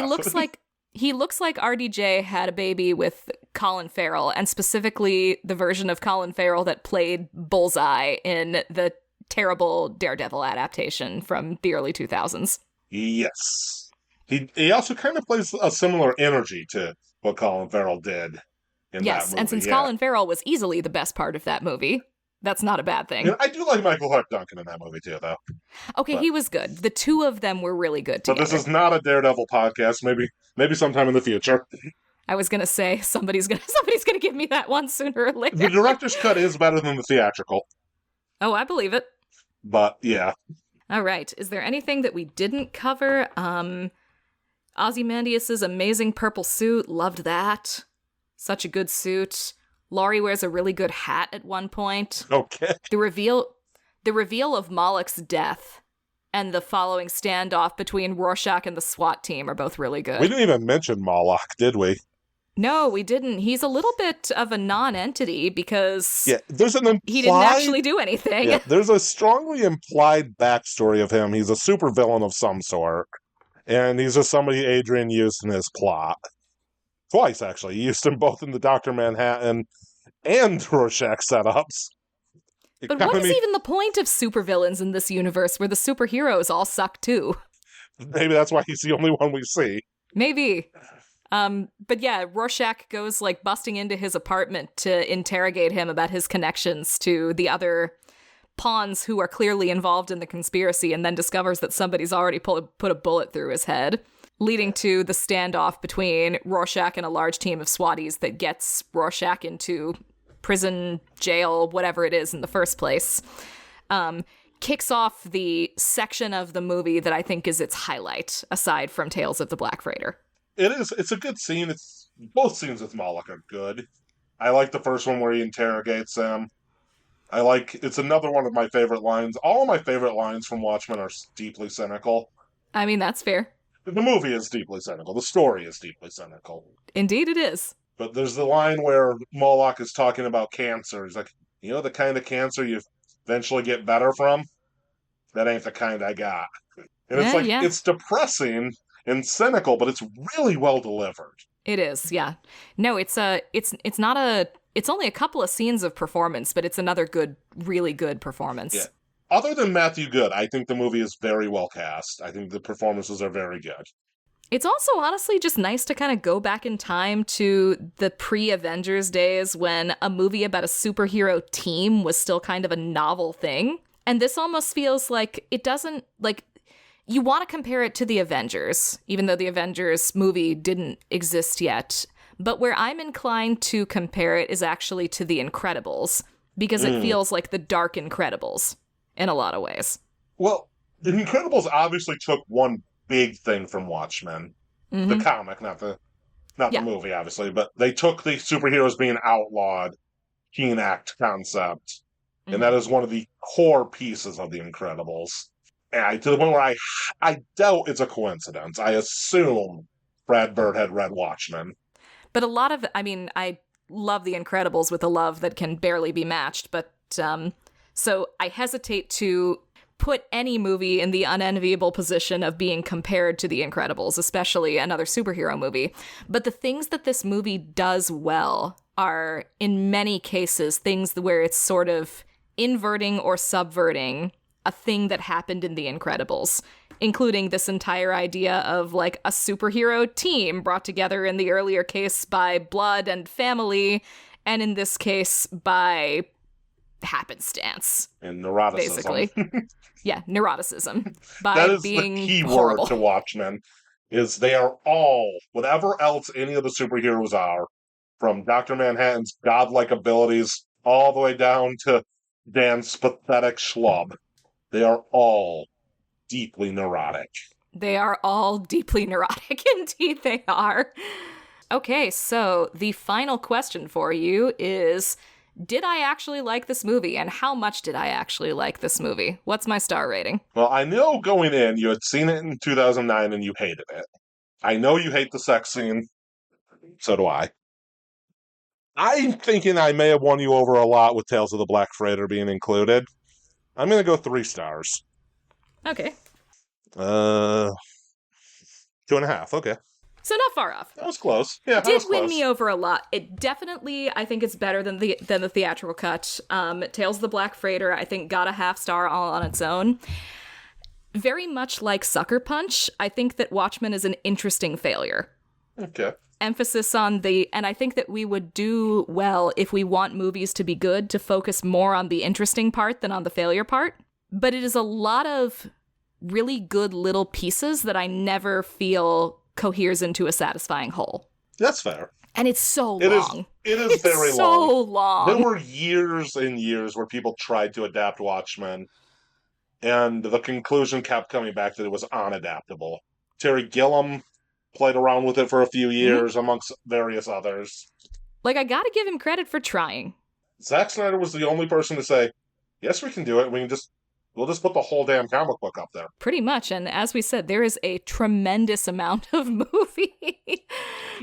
he looks like RDJ had a baby with Colin Farrell, and specifically the version of Colin Farrell that played Bullseye in the terrible Daredevil adaptation from the early 2000s. Yes. He also kind of plays a similar energy to what Colin Farrell did in that movie. And since Colin Farrell was easily the best part of that movie, that's not a bad thing. I do like Michael Clark Duncan in that movie too, though. Okay, he was good. The two of them were really good together. But this is not a Daredevil podcast. Maybe sometime in the future. I was gonna say somebody's gonna give me that one sooner or later. The director's cut is better than the theatrical. Oh, I believe it. But yeah. All right. Is there anything that we didn't cover? Ozymandias' amazing purple suit, loved that. Such a good suit. Laurie wears a really good hat at one point. Okay. The reveal of Moloch's death and the following standoff between Rorschach and the SWAT team are both really good. We didn't even mention Moloch, did we? No, we didn't. He's a little bit of a non-entity because he didn't actually do anything. Yeah, there's a strongly implied backstory of him. He's a supervillain of some sort. And he's just somebody Adrian used in his plot. Twice, actually. He used him both in the Dr. Manhattan and Rorschach setups. But what is even the point of supervillains in this universe where the superheroes all suck too? Maybe that's why he's the only one we see. Maybe. But yeah, Rorschach goes busting into his apartment to interrogate him about his connections to the other pawns who are clearly involved in the conspiracy and then discovers that somebody's already put a bullet through his head, leading to the standoff between Rorschach and a large team of SWATties that gets Rorschach into prison, jail, whatever it is in the first place. Kicks off the section of the movie that I think is its highlight, aside from Tales of the Black Freighter. It is. It's a good scene. Both scenes with Moloch are good. I like the first one where he interrogates him. It's another one of my favorite lines. All of my favorite lines from Watchmen are deeply cynical. I mean, that's fair. The movie is deeply cynical. The story is deeply cynical. Indeed it is. But there's the line where Moloch is talking about cancer. He's like, you know the kind of cancer you eventually get better from? That ain't the kind I got. And it's it's depressing and cynical, but it's really well delivered. It is, yeah. No, it's only a couple of scenes of performance, but it's another really good performance. Yeah. Other than Matthew Good, I think the movie is very well cast. I think the performances are very good. It's also honestly just nice to kind of go back in time to the pre-Avengers days when a movie about a superhero team was still kind of a novel thing. And this almost feels like it doesn't, like, you want to compare it to the Avengers, even though the Avengers movie didn't exist yet. But where I'm inclined to compare it is actually to The Incredibles, because it feels like the Dark Incredibles in a lot of ways. Well, The Incredibles obviously took one big thing from Watchmen. The comic, not the movie, obviously, but they took the superheroes being outlawed, teen act concept, and that is one of the core pieces of The Incredibles. And to the point where I doubt it's a coincidence. I assume Brad Bird had read Watchmen. But I love The Incredibles with a love that can barely be matched, but so I hesitate to put any movie in the unenviable position of being compared to The Incredibles, especially another superhero movie. But the things that this movie does well are, in many cases, things where it's sort of inverting or subverting a thing that happened in The Incredibles, including this entire idea of like a superhero team brought together in the earlier case by blood and family, and in this case by happenstance. And neuroticism. Basically. Yeah, neuroticism. That is the key horrible word to Watchmen, is they are all, whatever else any of the superheroes are, from Dr. Manhattan's godlike abilities all the way down to Dan's pathetic schlub. They are all deeply neurotic. They are all deeply neurotic. Indeed, they are. Okay, so the final question for you is, did I actually like this movie, and how much did I actually like this movie? What's my star rating? Well, I know going in, you had seen it in 2009 and you hated it. I know you hate the sex scene. So do I. I'm thinking I may have won you over a lot with Tales of the Black Freighter being included. I'm going to go 3 stars. Okay. 2.5. Okay. So not far off. That was close. Yeah, Did win me over a lot. It definitely, I think it's better than the theatrical cut. Tales of the Black Freighter, I think, got a 0.5 star all on its own. Very much like Sucker Punch, I think that Watchmen is an interesting failure. Okay. Emphasis on and I think that we would do well if we want movies to be good to focus more on the interesting part than on the failure part. But it is a lot of really good little pieces that I never feel coheres into a satisfying whole. That's fair. And it's so long. It is very long. So long. There were years and years where people tried to adapt Watchmen, and the conclusion kept coming back that it was unadaptable. Terry Gilliam played around with it for a few years, amongst various others. Like, I gotta give him credit for trying. Zack Snyder was the only person to say, yes, we can do it. We'll just put the whole damn comic book up there. Pretty much. And as we said, there is a tremendous amount of movie.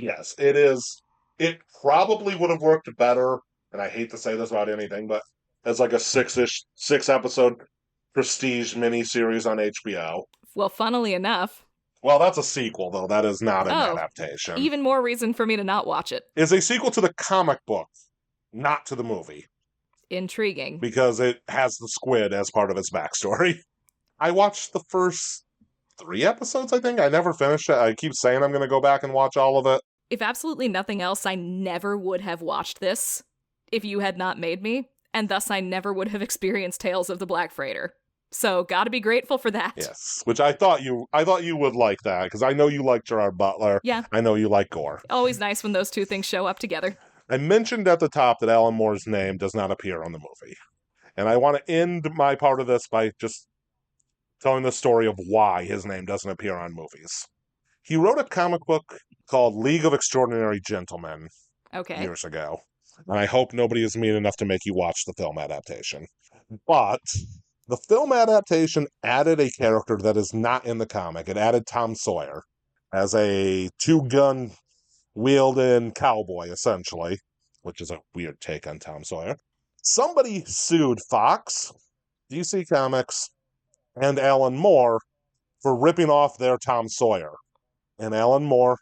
Yes, it is. It probably would have worked better, and I hate to say this about anything, but as like a 6-episode prestige miniseries on HBO. Well, funnily enough. Well, that's a sequel, though. That is not an adaptation. Even more reason for me to not watch it. It's a sequel to the comic book, not to the movie. Intriguing. Because it has the squid as part of its backstory. I watched the first 3 episodes, I think. I never finished it. I keep saying I'm going to go back and watch all of it. If absolutely nothing else, I never would have watched this if you had not made me. and thus I never would have experienced Tales of the Black Freighter. So, gotta be grateful for that. Yes, which I thought you would like that, because I know you like Gerard Butler. Yeah. I know you like gore. Always nice when those two things show up together. I mentioned at the top that Alan Moore's name does not appear on the movie. And I want to end my part of this by just telling the story of why his name doesn't appear on movies. He wrote a comic book called League of Extraordinary Gentlemen years ago. And I hope nobody is mean enough to make you watch the film adaptation. But the film adaptation added a character that is not in the comic. It added Tom Sawyer as a two-gun wielding cowboy, essentially, which is a weird take on Tom Sawyer. Somebody sued Fox, DC Comics, and Alan Moore for ripping off their Tom Sawyer. And Alan Moore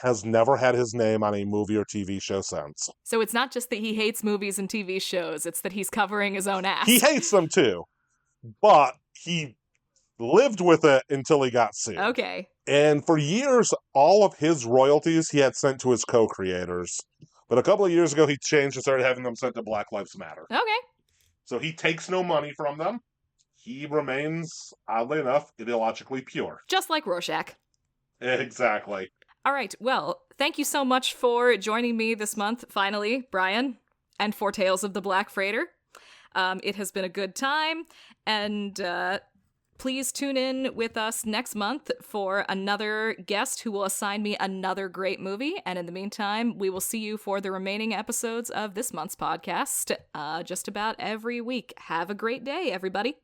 has never had his name on a movie or TV show since. So it's not just that he hates movies and TV shows, it's that he's covering his own ass. He hates them too, but he lived with it until he got sued. Okay. And for years, all of his royalties he had sent to his co-creators. But a couple of years ago, he changed and started having them sent to Black Lives Matter. Okay. So he takes no money from them. He remains, oddly enough, ideologically pure. Just like Rorschach. Exactly. All right, well, thank you so much for joining me this month, finally, Brian, and for Tales of the Black Freighter. It has been a good time, and please tune in with us next month for another guest who will assign me another great movie, and in the meantime, we will see you for the remaining episodes of this month's podcast just about every week. Have a great day, everybody.